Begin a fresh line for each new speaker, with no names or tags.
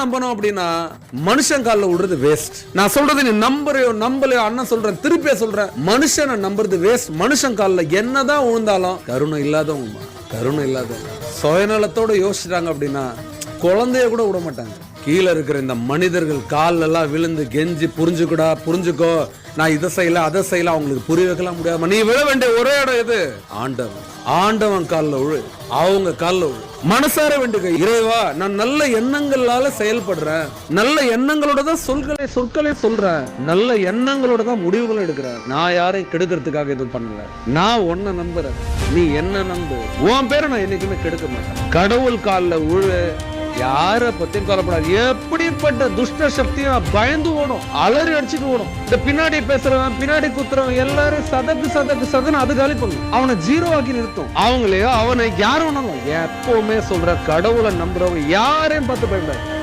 நம்பணும் அப்படின்னா மனுஷன் காலில் விடுறது வேஸ்ட். நான் சொல்றது நீ நம்பலையோ அண்ணன் சொல்றேன், திருப்பியே சொல்றேன், மனுஷனை நம்புறது வேஸ்ட். மனுஷன் காலில் என்னதான் விழுந்தாலும் கருணை இல்லாதவங்க, கருணை இல்லாதவங்க, சுயநலத்தோட யோசிச்சுட்டாங்க அப்படின்னா குழந்தைய கூட விட மாட்டாங்க. கீழே இருக்கிற இந்த மனிதர்கள் கால் எல்லாம் விழுந்து கெஞ்சி புரிஞ்சுக்கோ, நான் இதை செய்யல அதை செய்யல, அவங்களுக்கு புரிய வைக்கலாம் முடியாம நீ விழ வேண்டிய ஒரே இடம் எது? ஆண்டவன் காலில் விழு, அவங்க காலில் விழு. மனசார வேண்டிய இறைவா, நான் நல்ல எண்ணங்களால செயல்படுறேன், நல்ல எண்ணங்களோட தான் சொற்களை சொல்றேன், நல்ல எண்ணங்களோட தான் முடிவுகள் எடுக்கிறேன், நான் யாரையும் கெடுக்கிறதுக்காக எதுவும் பண்ணல, நான் உன்னை நம்புறேன், நீ என்ன நம்பு, உன் பேரை நான் என்னைக்குமே கெடுக்க மாட்டேன். கடவுள் காலில் விழு, யார பத்தியும் கவலைப்படாது. எப்படிப்பட்ட துஷ்ட சக்தியும் பயந்து ஓடும், அலறி அடிச்சுட்டு ஓடும். இந்த பின்னாடி பேசுறவன், பின்னாடி குத்துறவன் எல்லாரும் சதக்கு அது காலி பண்ணும், அவனை ஜீரோ ஆக்கி நிறுத்தும். அவனை யாரும் எப்பவுமே சொல்ற, கடவுளை நம்புறவங்க யாரையும் பார்த்து பயப்படாது.